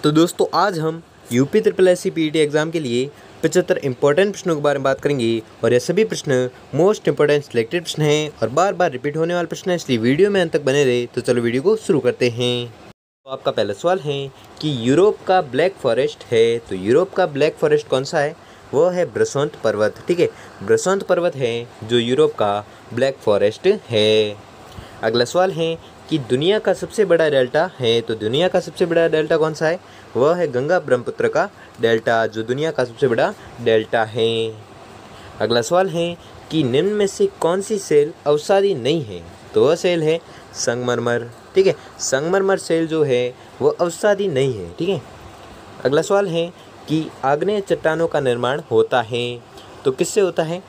तो दोस्तों आज हम UP triple S C PET exam के लिए 75 इंपॉर्टेंट प्रश्नों के बारे में बात करेंगे और ये सभी प्रश्न मोस्ट इंपॉर्टेंट सिलेक्टेड प्रश्न हैं और बार बार रिपीट होने वाले प्रश्न हैं, इसलिए वीडियो में अंत तक बने रहे। तो चलो वीडियो को शुरू करते हैं। तो आपका पहला सवाल है कि यूरोप का ब्लैक फॉरेस्ट है, तो यूरोप का ब्लैक फॉरेस्ट कौन सा है? वो है ब्रसोंत पर्वत। ठीक है, ब्रसोंत पर्वत है जो यूरोप का ब्लैक फॉरेस्ट है। अगला सवाल है कि दुनिया का सबसे बड़ा डेल्टा है, तो दुनिया का सबसे बड़ा डेल्टा कौन सा है? वह है गंगा ब्रह्मपुत्र का डेल्टा, जो दुनिया का सबसे बड़ा डेल्टा है। अगला सवाल है कि निम्न में से कौन सी सेल अवसादी नहीं है? तो वह सेल है संगमरमर। ठीक है, संगमरमर सेल जो है वह अवसादी नहीं है। ठीक है। अगला सवाल है कि आग्नेय चट्टानों का निर्माण होता है, तो किससे होता है?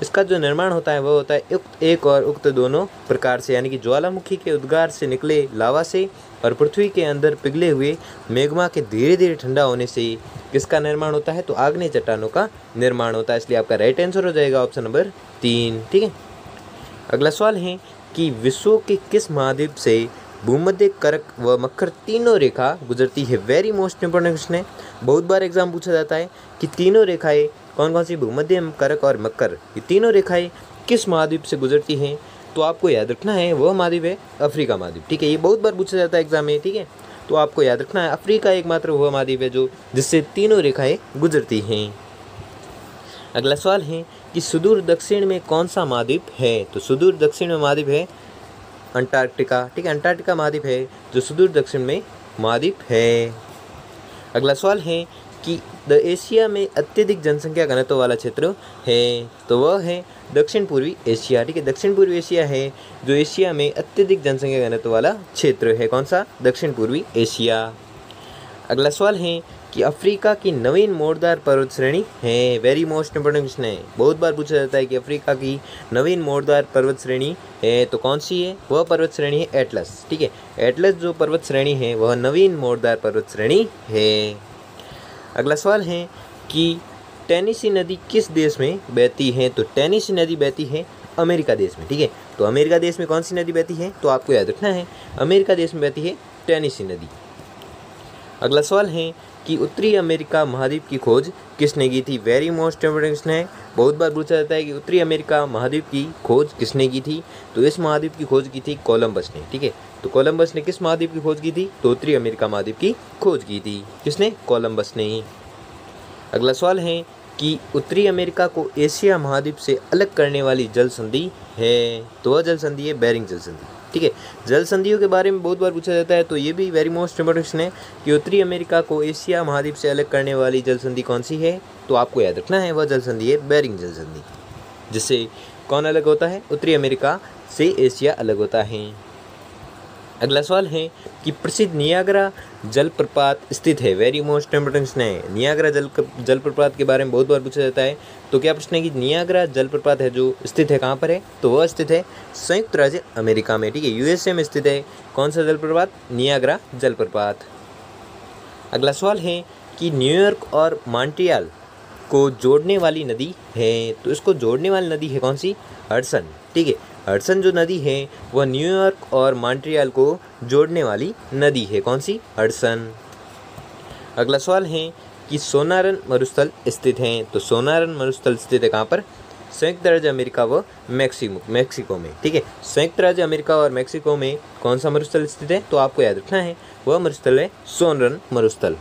इसका जो निर्माण होता है वह होता है उक्त एक और उक्त दोनों प्रकार से, यानी कि ज्वालामुखी के उद्गार से निकले लावा से और पृथ्वी के अंदर पिघले हुए मैग्मा के धीरे धीरे ठंडा होने से किसका निर्माण होता है? तो आग्नेय चट्टानों का निर्माण होता है, इसलिए आपका राइट आंसर हो जाएगा ऑप्शन नंबर 3। ठीक है। अगला सवाल है कि विश्व के किस महाद्वीप से भूमध्य कर्क व मकर तीनों रेखा गुजरती है? वेरी मोस्ट इंपॉर्टेंट क्वेश्चन है, बहुत बार एग्जाम पूछा जाता है कि तीनों रेखाएं कौन कौन सी, भूमध्य कर्क और मकर, ये तीनों रेखाएं किस महाद्वीप से गुजरती हैं? तो आपको याद रखना है वह महाद्वीप है अफ्रीका महाद्वीप। ठीक है, ये बहुत बार पूछा जाता है एग्जाम में। ठीक है, तो आपको याद रखना है अफ्रीका एकमात्र वह महाद्वीप है जो जिससे तीनों रेखाएं गुजरती हैं। अगला सवाल है कि सुदूर दक्षिण में कौन सा महाद्वीप है? तो सुदूर दक्षिण में महाद्वीप है अंटार्कटिका। ठीक है, अंटार्कटिका महाद्वीप है जो सुदूर दक्षिण में महाद्वीप है। अगला सवाल है कि द एशिया में अत्यधिक जनसंख्या घनत्व वाला क्षेत्र है, तो वह है दक्षिण पूर्वी एशिया। ठीक है, दक्षिण पूर्वी एशिया है जो एशिया में अत्यधिक जनसंख्या घनत्व वाला क्षेत्र है। कौन सा? दक्षिण पूर्वी एशिया। अगला सवाल है कि अफ्रीका की नवीन मोड़दार पर्वत श्रेणी है। वेरी मोस्ट इंपोर्टेंट क्वेश्चन है, बहुत बार पूछा जाता है कि अफ्रीका की नवीन मोड़दार पर्वत श्रेणी है, तो कौन सी है? वह पर्वत श्रेणी है एटलस। ठीक है, एटलस जो पर्वत श्रेणी है वह नवीन मोड़दार पर्वत श्रेणी है। अगला सवाल है कि टेनेसी नदी किस देश में बहती है? तो टेनेसी नदी बहती है अमेरिका देश में। ठीक है, तो अमेरिका देश में कौन सी नदी बहती है? तो आपको याद रखना है अमेरिका देश में बहती है टेनेसी नदी। अगला सवाल है कि उत्तरी अमेरिका महाद्वीप की खोज किसने की थी? वेरी मोस्ट इंपोर्टेंट क्वेश्चन है, बहुत बार पूछा जाता है कि उत्तरी अमेरिका महाद्वीप की खोज किसने की थी? तो इस महाद्वीप की खोज की थी कोलंबस ने। ठीक है, तो कोलंबस ने किस महाद्वीप की खोज की थी? तो उत्तरी अमेरिका महाद्वीप की खोज की थी। किसने? कोलंबस ने। अगला सवाल है कि उत्तरी अमेरिका को एशिया महाद्वीप से अलग करने वाली जल संधि है, तो वह जल संधि है बेरिंग जल संधि। ठीक है, जल संधियों के बारे में बहुत बार पूछा जाता है, तो ये भी वेरी मोस्ट इंपोर्टेंट क्वेश्चन है कि उत्तरी अमेरिका को एशिया महाद्वीप से अलग करने वाली जल संधि कौन सी है? तो आपको याद रखना है वह जल संधि है बेरिंग जल संधि, जिससे कौन अलग होता है? उत्तरी अमेरिका से एशिया अलग होता है। अगला सवाल है कि प्रसिद्ध नियाग्रा जलप्रपात स्थित है। वेरी मोस्ट इंपोर्टेंट क्वेश्चन है, नियाग्रा जलप्रपात के बारे में बहुत बार पूछा जाता है, तो क्या प्रश्न है कि नियाग्रा जलप्रपात है जो स्थित है कहाँ पर है? तो वह स्थित है संयुक्त राज्य अमेरिका में। ठीक है, यूएसए में स्थित है कौन सा जलप्रपात? नियाग्रा जलप्रपात। अगला सवाल है कि न्यूयॉर्क और मॉन्ट्रियल को जोड़ने वाली नदी है, तो इसको जोड़ने वाली नदी है कौन सी? हडसन। ठीक है, हडसन जो नदी है वह न्यूयॉर्क और मॉन्ट्रियल को जोड़ने वाली नदी है। कौन सी? हडसन। अगला सवाल है कि सोनारन मरुस्थल स्थित हैं, तो सोनारन मरुस्थल स्थित है कहाँ पर? संयुक्त राज्य अमेरिका व मैक्सिको में। ठीक है, संयुक्त राज्य अमेरिका और मैक्सिको में कौन सा मरुस्थल स्थित है? तो आपको याद रखना है वह मरुस्थल है सोनारन मरुस्थल।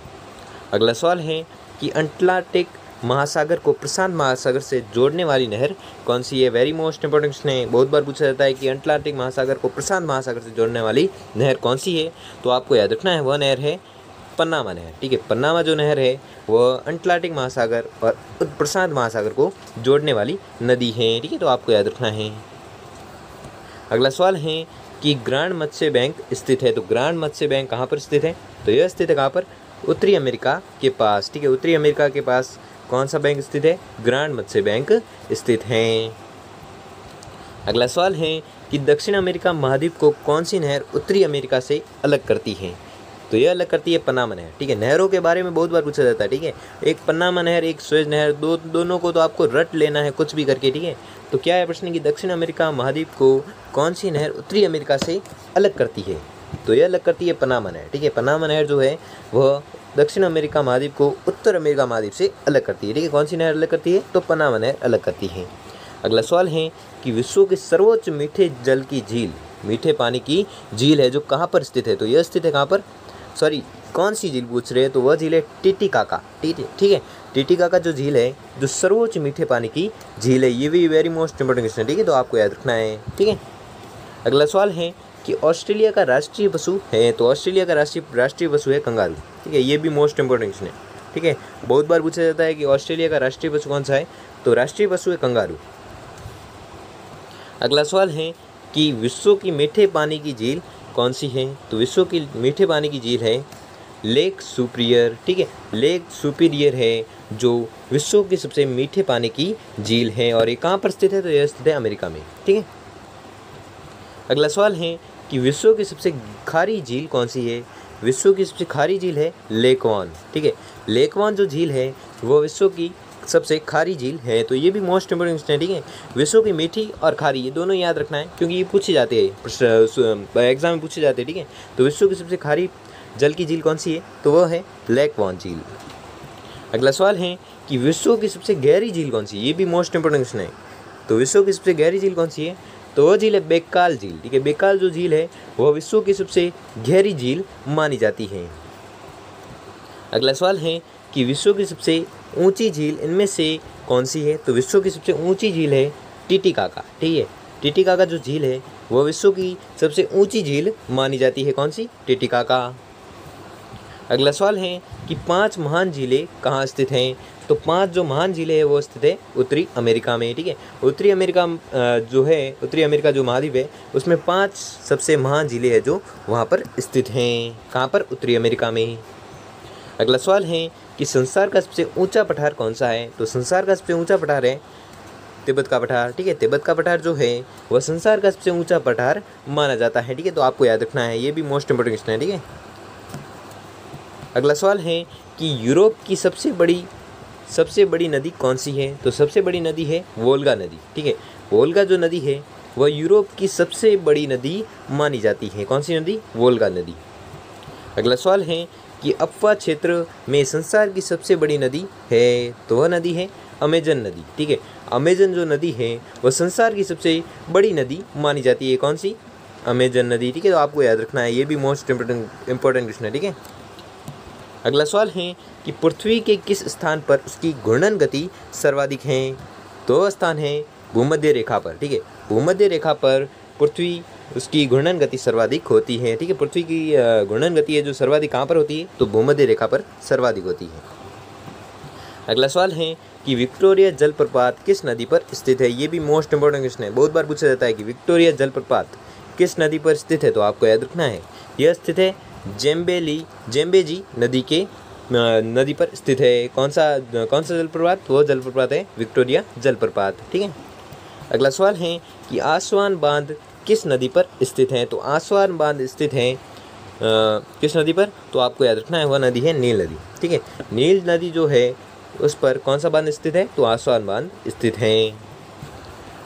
अगला सवाल है कि अटलांटिक महासागर को प्रशांत महासागर से जोड़ने वाली नहर कौन सी है? वेरी मोस्ट इंपोर्टेंट क्वेश्चन है, बहुत बार पूछा जाता है कि अटलांटिक महासागर को प्रशांत महासागर से जोड़ने वाली नहर कौन सी है? तो आपको याद रखना है वह नहर है पन्नामा नहर। ठीक है, पन्नामा जो नहर है वह अटलांटिक महासागर और प्रशांत महासागर को जोड़ने वाली नदी है। ठीक है, तो आपको याद रखना है। अगला सवाल है कि ग्रांड मत्स्य बैंक स्थित है, तो ग्रांड मत्स्य बैंक कहाँ पर स्थित है? तो यह स्थित है कहाँ पर? उत्तरी अमेरिका के पास। ठीक है, उत्तरी अमेरिका के पास कौन सा बैंक स्थित है? ग्रांड मत्स्य बैंक स्थित है। अगला सवाल है कि दक्षिण अमेरिका महाद्वीप को कौन सी नहर उत्तरी अमेरिका से अलग करती है? तो यह अलग करती है पनामा नहर। ठीक है, नहरों के बारे में बहुत बार पूछा जाता है। ठीक है, एक पनामा नहर, एक सुएज नहर, दोनों को तो आपको रट लेना है कुछ भी करके। ठीक है, तो क्या है प्रश्न कि दक्षिण अमेरिका महाद्वीप को कौन सी नहर उत्तरी अमेरिका से अलग करती है? तो यह अलग करती है पनामा नहर। ठीक है, पनामा नहर जो है वह दक्षिण अमेरिका महाद्वीप को उत्तर अमेरिका महाद्वीप से अलग करती है। ठीक है, कौन सी नहर अलग करती है? तो पनामा नहर अलग करती है। अगला सवाल है कि विश्व की सर्वोच्च मीठे जल की झील, मीठे पानी की झील है जो कहाँ पर स्थित है? तो यह स्थित है कहाँ पर? कौन सी झील पूछ रहे हैं? तो वह झील है टिटिकाका। ठीक है, टिटिकाका जो झील है, जो सर्वोच्च मीठे पानी की झील है, ये भी वेरी मोस्ट इंपॉर्टेंट क्वेश्चन है। ठीक है, तो आपको याद रखना है। ठीक है, अगला सवाल है कि ऑस्ट्रेलिया का राष्ट्रीय पशु है? तो ऑस्ट्रेलिया का राष्ट्रीय पशु है कंगारू। ठीक है, ये भी मोस्ट इंपॉर्टेंट क्वेश्चन है। ठीक है, बहुत बार पूछा जाता है कि ऑस्ट्रेलिया का राष्ट्रीय पशु कौन सा है? तो राष्ट्रीय पशु है कंगारू। अगला सवाल है कि विश्व की मीठे पानी की झील कौन सी है? तो विश्व की मीठे पानी की झील है लेक सुपीरियर। ठीक है, लेक सुपीरियर है जो विश्व की सबसे मीठे पानी की झील है, और ये कहाँ पर स्थित है? तो यह स्थित है अमेरिका में। ठीक है, अगला सवाल है कि विश्व की सबसे खारी झील कौन सी है? विश्व की सबसे खारी झील है लेक वॉन। ठीक है, लेक वॉन जो झील है वो विश्व की सबसे खारी झील है। तो ये भी मोस्ट इंपोर्टेंट क्वेश्चन है। ठीक है, विश्व की मीठी और खारी ये दोनों याद रखना है, क्योंकि ये पूछे जाते हैं एग्जाम में पूछे जाते हैं। ठीक है, तो विश्व की सबसे खारी जल की झील कौन सी है? तो वह है लेक वॉन झील। अगला सवाल है कि विश्व की सबसे गहरी झील कौन सी है? ये भी मोस्ट इंपोर्टेंट क्वेश्चन है। तो विश्व की सबसे गहरी झील कौन सी है? तो वह झील है बेकाल झील। ठीक है, बेकाल जो झील है वह विश्व की सबसे गहरी झील मानी जाती है। अगला सवाल है कि विश्व की सबसे ऊंची झील इनमें से कौन सी है? तो विश्व की सबसे ऊंची झील है टिटिकाका। ठीक है, टिटिकाका जो झील है वह विश्व की सबसे ऊंची झील मानी जाती है। कौन सी? टिटिकाका। अगला सवाल है कि 5 महान झीलें कहाँ स्थित हैं? तो 5 जो महान झीलें हैं वो स्थित है उत्तरी अमेरिका में। ठीक है, उत्तरी अमेरिका उत्तरी अमेरिका जो महाद्वीप है उसमें 5 सबसे महान झीलें हैं जो वहाँ पर स्थित हैं। कहाँ पर? उत्तरी अमेरिका में। अगला सवाल है कि संसार का सबसे ऊंचा पठार कौन सा है? तो संसार का सबसे ऊंचा पठार है तिब्बत का पठार। ठीक है, तिब्बत का पठार जो है वह संसार का सबसे ऊंचा पठार माना जाता है। ठीक है, तो आपको याद रखना है, ये भी मोस्ट इंपोर्टेंट क्वेश्चन है। ठीक है, अगला सवाल है कि यूरोप की सबसे बड़ी नदी कौन सी है? तो सबसे बड़ी नदी है वोल्गा नदी। ठीक है, वोल्गा जो नदी है वह यूरोप की सबसे बड़ी नदी मानी जाती है। कौन सी नदी? वोल्गा नदी। अगला सवाल है कि अफ्वा क्षेत्र में संसार की सबसे बड़ी नदी है? तो वह नदी है अमेजन नदी। ठीक है, अमेजन जो नदी है वह संसार की सबसे बड़ी नदी मानी जाती है। कौन सी? अमेजन नदी। ठीक है, तो आपको याद रखना है, ये भी मोस्ट इंपॉर्टेंट क्वेश्चन है। ठीक है, अगला सवाल है कि पृथ्वी के किस स्थान पर उसकी घूर्णन गति सर्वाधिक है? तो वह स्थान है भूमध्य रेखा पर। ठीक है, भूमध्य रेखा पर पृथ्वी उसकी घूर्णन गति सर्वाधिक होती है। ठीक है, पृथ्वी की घूर्णन गति है जो सर्वाधिक कहाँ पर होती है? तो भूमध्य रेखा पर सर्वाधिक होती है। अगला सवाल है कि विक्टोरिया जलप्रपात किस नदी पर स्थित है? ये भी मोस्ट इंपॉर्टेंट क्वेश्चन है, बहुत बार पूछा जाता है कि विक्टोरिया जलप्रपात किस नदी पर स्थित है? तो आपको याद रखना है, यह स्थित है जेम्बेजी नदी पर स्थित है। कौन सा जलप्रपात? वह जलप्रपात है विक्टोरिया जलप्रपात। ठीक है, अगला सवाल है कि आसवान बांध किस नदी पर स्थित है? तो आसवान बांध स्थित है किस नदी पर? तो आपको याद रखना है, वह नदी है नील नदी। ठीक है, नील नदी जो है उस पर कौन सा बांध स्थित है? तो आसवान बांध स्थित है।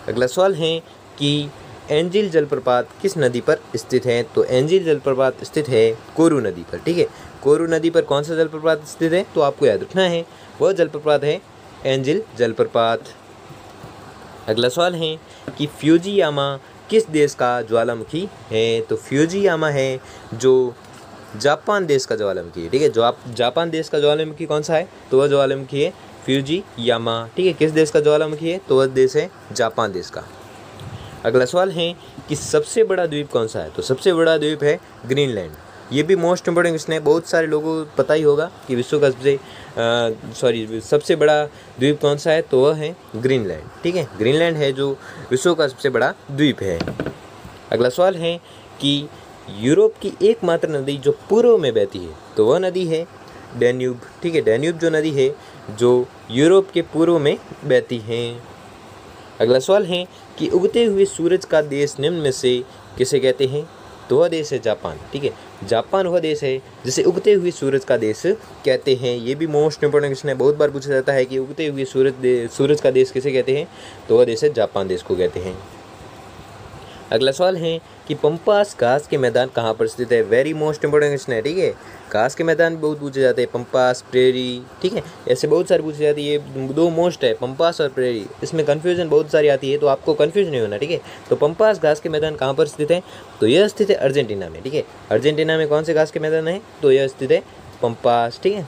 अगला सवाल है कि एंजिल जलप्रपात किस नदी पर स्थित है? तो एंजिल जलप्रपात स्थित है कोरू नदी पर। ठीक है, कोरू नदी पर कौन सा जलप्रपात स्थित है? तो आपको याद रखना है, वह जलप्रपात है एंजिल जलप्रपात। अगला सवाल है कि फ्यूजियामा किस देश का ज्वालामुखी है? तो फ्यूजियामा है जो जापान देश का ज्वालामुखी है। ठीक है, जो जापान देश का ज्वालामुखी कौन सा है? तो वह ज्वालामुखी है फ्यूजियामा। ठीक है, किस देश का ज्वालामुखी है? तो वह देश है जापान देश का। अगला सवाल है कि सबसे बड़ा द्वीप कौन सा है? तो सबसे बड़ा द्वीप है ग्रीनलैंड। ये भी मोस्ट इंपोर्टेंट क्वेश्चन है, बहुत सारे लोगों को पता ही होगा कि विश्व का सबसे बड़ा द्वीप कौन सा है? तो वह है ग्रीनलैंड। ठीक है, ग्रीनलैंड है जो विश्व का सबसे बड़ा द्वीप है। अगला सवाल है कि यूरोप की एकमात्र नदी जो पूर्व में बहती है? तो वह नदी है डैन्यूब। ठीक है, डैन्यूब जो नदी है जो यूरोप के पूर्व में बहती है। अगला सवाल है कि उगते हुए सूरज का देश निम्न में से किसे कहते हैं? तो वह देश है जापान। ठीक है, जापान वह देश है जिसे उगते हुए सूरज का देश कहते हैं। ये भी मोस्ट इंपोर्टेंट क्वेश्चन है, बहुत बार पूछा जाता है कि उगते हुए सूरज का देश किसे कहते हैं? तो वह देश है जापान देश को कहते हैं। अगला सवाल है कि पंपास घास के मैदान कहाँ पर स्थित है। वेरी मोस्ट इंपोर्टेंट क्वेश्चन है, ठीक है। घास के मैदान बहुत पूछे जाते हैं, पंपास, प्रेरी, ठीक है, ऐसे बहुत सारे पूछे जाती है। ये दो मोस्ट है, पंपास और प्रेरी। इसमें कन्फ्यूजन बहुत सारी आती है, तो आपको कन्फ्यूज नहीं होना, ठीक है। तो पंपास घास के मैदान कहाँ पर स्थित है, तो यह स्थित है अर्जेंटीना में, ठीक है। अर्जेंटीना में कौन से घास के मैदान है, तो यह स्थित है पंपास, ठीक है।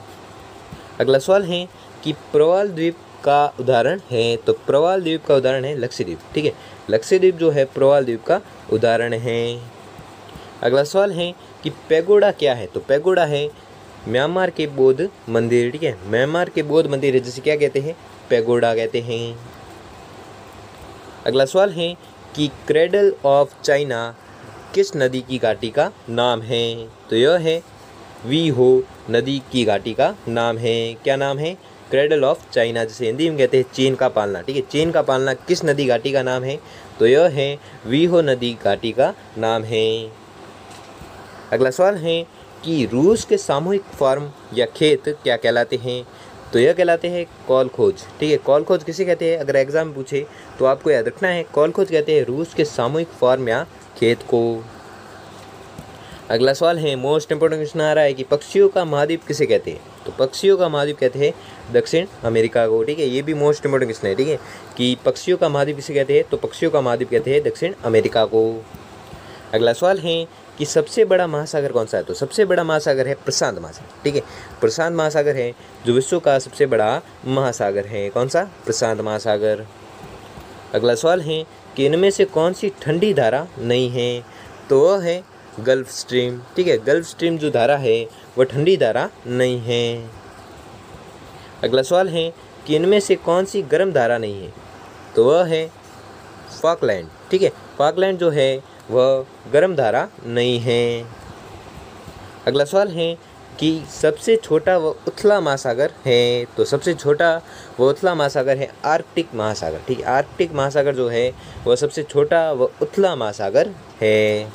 अगला सवाल है कि प्रवाल द्वीप का उदाहरण है, तो प्रवाल द्वीप का उदाहरण है लक्षद्वीप, ठीक है। लक्षद्वीप जो है प्रवाल द्वीप का उदाहरण है। अगला सवाल है कि पैगोडा क्या है, तो पैगोडा है म्यांमार के बौद्ध मंदिर, ठीक है। म्यांमार के बौद्ध मंदिर है जिसे क्या कहते हैं, पैगोडा कहते हैं। अगला सवाल है कि क्रेडल ऑफ चाइना किस नदी की घाटी का नाम है, तो यह है वी हो नदी की घाटी का नाम है। क्या नाम है, क्रेडल ऑफ चाइना, जिसे हिंदी में कहते हैं चीन का पालना, ठीक है। चीन का पालना किस नदी घाटी का नाम है, तो यह है वी हो नदी घाटी का नाम है। अगला सवाल है कि रूस के सामूहिक फार्म या खेत क्या कहलाते हैं, तो यह कहलाते हैं कॉलखोज, ठीक है। कॉलखोज किसे कहते हैं, अगर एग्जाम में पूछे तो आपको याद रखना है, कॉलखोज कहते हैं रूस के सामूहिक फार्म या खेत को। अगला सवाल है मोस्ट इंपोर्टेंट क्वेश्चन आ रहा है कि पक्षियों का महाद्वीप किसे कहते हैं, तो पक्षियों का महाद्वीप कहते हैं दक्षिण अमेरिका को, ठीक है। ये भी मोस्ट इंपोर्टेंट क्वेश्चन है, ठीक है, कि पक्षियों का महाद्वीप किसे कहते हैं, तो पक्षियों का महाद्वीप कहते हैं दक्षिण अमेरिका को। अगला सवाल है कि सबसे बड़ा महासागर कौन सा है, तो सबसे बड़ा महासागर है प्रशांत महासागर, ठीक है। प्रशांत महासागर है जो विश्व का सबसे बड़ा महासागर है, कौन सा, प्रशांत महासागर। अगला सवाल है कि इनमें से कौन सी ठंडी धारा नहीं है, तो वह है गल्फ स्ट्रीम, ठीक है। गल्फ स्ट्रीम जो धारा है वह ठंडी धारा नहीं है। अगला सवाल है कि इनमें से कौन सी गर्म धारा नहीं है, तो वह है फॉकलैंड, ठीक है। फॉकलैंड जो है वह गर्म धारा नहीं है। अगला सवाल है कि सबसे छोटा व उथला महासागर है, तो सबसे छोटा व उथला महासागर है आर्कटिक महासागर, ठीक है। आर्कटिक महासागर जो है वह सबसे छोटा व उथला महासागर है।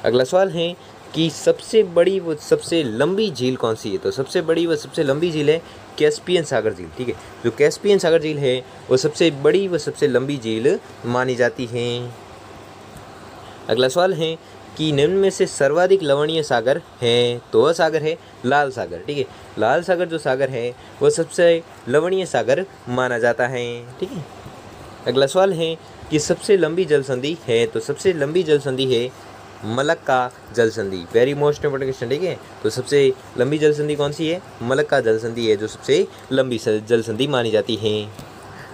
अगला सवाल है कि सबसे बड़ी व सबसे लंबी झील कौन सी है, तो सबसे बड़ी व सबसे लंबी झील है कैस्पियन सागर झील, ठीक है। जो कैस्पियन सागर झील है वो सबसे बड़ी व सबसे लंबी झील मानी जाती है। अगला सवाल है कि निम्न में से सर्वाधिक लवणीय सागर है, तो वह सागर है लाल सागर, ठीक है। लाल सागर जो सागर है वह सबसे लवणीय सागर माना जाता है, ठीक है। अगला सवाल है कि सबसे लंबी जल संधि है, तो सबसे लंबी जल संधि है मलक्का जल संधि। वेरी मोस्ट इंपोर्टेंट क्वेश्चन, ठीक है। तो सबसे लंबी जल संधि कौन सी है, मलक्का जल संधि है जो सबसे लंबी जल संधि मानी जाती है।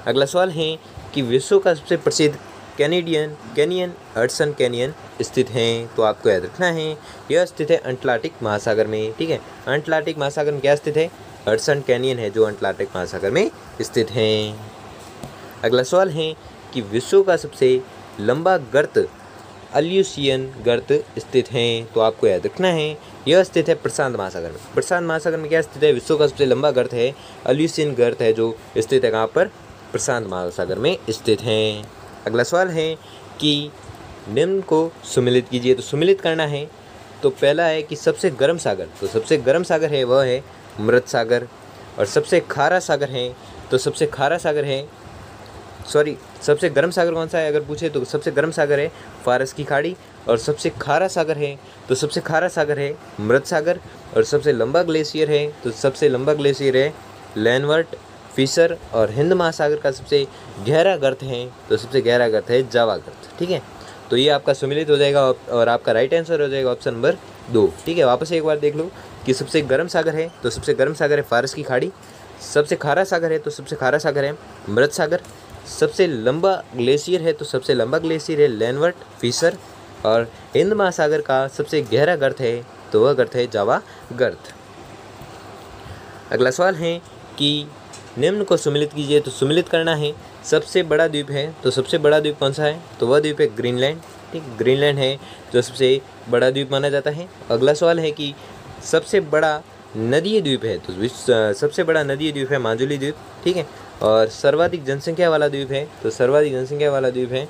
अगला सवाल है कि विश्व का सबसे प्रसिद्ध कैनियन हडसन कैनियन स्थित हैं, तो आपको याद रखना है यह स्थित है अटलांटिक महासागर में, ठीक है। अटलांटिक महासागर में क्या स्थित है, हडसन कैनियन है जो अटलांटिक महासागर में स्थित हैं। अगला सवाल है कि विश्व का सबसे लंबा गर्त अल्यूसियन गर्त स्थित हैं, तो आपको याद रखना है यह स्थित है प्रशांत महासागर में। प्रशांत महासागर में क्या स्थित है, विश्व का सबसे लंबा गर्त है अल्यूसियन गर्त है जो स्थित है कहाँ पर, प्रशांत महासागर में स्थित हैं। अगला सवाल है कि निम्न को सुमिलित कीजिए, तो सुमिलित करना है तो पहला है कि सबसे गर्म सागर, तो सबसे गर्म सागर है वह है मृत सागर। और सबसे खारा सागर है तो सबसे खारा सागर है सबसे गर्म सागर कौन सा है अगर पूछे तो सबसे गर्म सागर है फारस की खाड़ी। और सबसे खारा सागर है तो सबसे खारा सागर है मृत सागर। और सबसे लंबा ग्लेशियर है तो सबसे लंबा ग्लेशियर है लैनवर्ट फिशर। और हिंद महासागर का सबसे गहरा गर्त है तो सबसे गहरा गर्त है जावा गर्त, ठीक है। तो ये आपका सुमिलित हो जाएगा और आपका राइट आंसर हो जाएगा ऑप्शन नंबर 2, ठीक है। वापस एक बार देख लो कि सबसे गर्म सागर है तो सबसे गर्म सागर है फारस की खाड़ी। सबसे खारा सागर है तो सबसे खारा सागर है मृत सागर। सबसे लंबा ग्लेशियर है तो सबसे लंबा ग्लेशियर है लैनवर्ट फिशर। और हिंद महासागर का सबसे गहरा गर्त है तो वह गर्त है जावा गर्त। अगला सवाल है कि निम्न को सुमिलित कीजिए, तो सुमिलित करना है सबसे बड़ा द्वीप है तो सबसे बड़ा द्वीप कौन सा है, तो वह द्वीप है ग्रीनलैंड, ठीक। ग्रीनलैंड है जो सबसे बड़ा द्वीप माना जाता है। अगला सवाल है कि सबसे बड़ा नदीय द्वीप है तो सबसे बड़ा नदीय द्वीप है माजुली द्वीप, ठीक है। और सर्वाधिक जनसंख्या वाला द्वीप है तो सर्वाधिक जनसंख्या वाला द्वीप है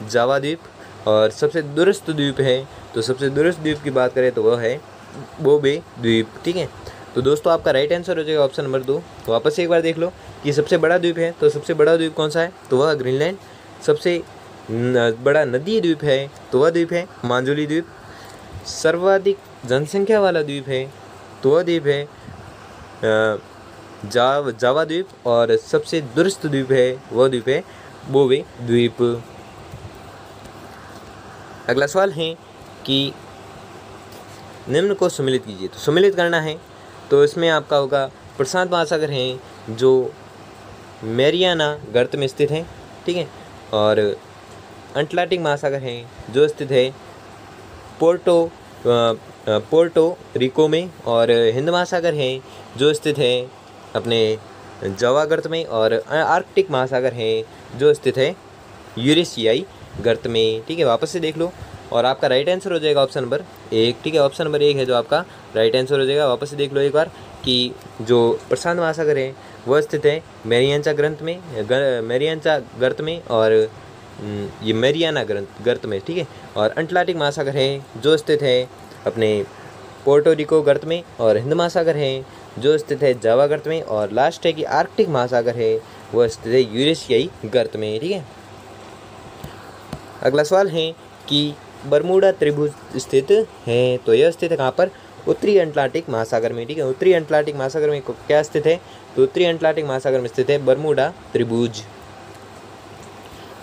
जावा द्वीप। और सबसे दूरस्थ द्वीप है तो सबसे दूरस्थ द्वीप की बात करें तो वह है बोबे द्वीप, ठीक है। तो दोस्तों आपका राइट आंसर हो जाएगा ऑप्शन नंबर 2। वापस एक बार देख लो कि सबसे बड़ा द्वीप है तो सबसे बड़ा द्वीप कौन सा है, तो वह ग्रीनलैंड। सबसे बड़ा नदी द्वीप है तो वह द्वीप है माजुली द्वीप। सर्वाधिक जनसंख्या वाला द्वीप है तो वह द्वीप है जावा द्वीप। और सबसे दूरस्थ द्वीप है वह द्वीप है बोवे द्वीप। अगला सवाल है कि निम्न को सम्मिलित कीजिए। तो सम्मिलित करना है तो इसमें आपका होगा प्रशांत महासागर है जो मैरियाना गर्त में स्थित है, ठीक है। और अटलांटिक महासागर है जो स्थित है पोर्टो रिको में। और हिंद महासागर है जो स्थित है अपने जावा गर्त में। और आर्कटिक महासागर है जो स्थित है यूरेशियाई गर्त में, ठीक है। वापस से देख लो और आपका राइट आंसर हो जाएगा ऑप्शन नंबर 1, ठीक है। ऑप्शन नंबर 1 है जो आपका राइट आंसर हो जाएगा। वापस से देख लो एक बार कि जो प्रशांत महासागर है वह स्थित है मैरियाना गर्त में और ये मैरियाना गर्त में, ठीक है। और अटलांटिक महासागर है जो स्थित है अपने पोर्टो रिको गर्त में। और हिंद महासागर है जो स्थित है जावा गर्त में। और लास्ट है कि आर्कटिक महासागर है वह स्थित है यूरेशियाई गर्त में, ठीक है। अगला सवाल है कि बरमूडा त्रिभुज स्थित है तो यह स्थित है कहाँ पर? उत्तरी अटलांटिक महासागर में, ठीक है। उत्तरी अटलांटिक महासागर में क्या स्थित है? तो उत्तरी अटलांटिक महासागर में स्थित है बरमूडा त्रिभुज।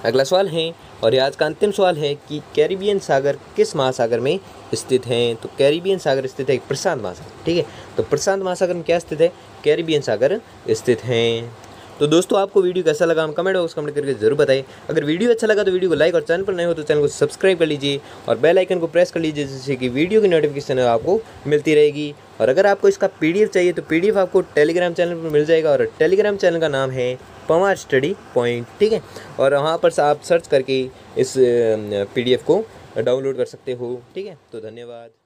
अगला सवाल है और आज का अंतिम सवाल है कि कैरिबियन सागर किस महासागर में स्थित है? तो कैरिबियन सागर स्थित है प्रशांत महासागर, ठीक है। तो प्रशांत महासागर में क्या स्थित है? कैरिबियन सागर स्थित है। तो दोस्तों आपको वीडियो कैसा लगा हम कमेंट बॉक्स कमेंट करके जरूर बताएं। अगर वीडियो अच्छा लगा तो वीडियो को लाइक और चैनल पर नए हो तो चैनल को सब्सक्राइब कर लीजिए और बेल आइकन को प्रेस कर लीजिए जिससे कि वीडियो की नोटिफिकेशन आपको मिलती रहेगी। और अगर आपको इसका PDF चाहिए तो PDF आपको टेलीग्राम चैनल पर मिल जाएगा और टेलीग्राम चैनल का नाम है पवार स्टडी पॉइंट, ठीक है। और वहाँ पर आप सर्च करके इस PDF को डाउनलोड कर सकते हो, ठीक है। तो धन्यवाद।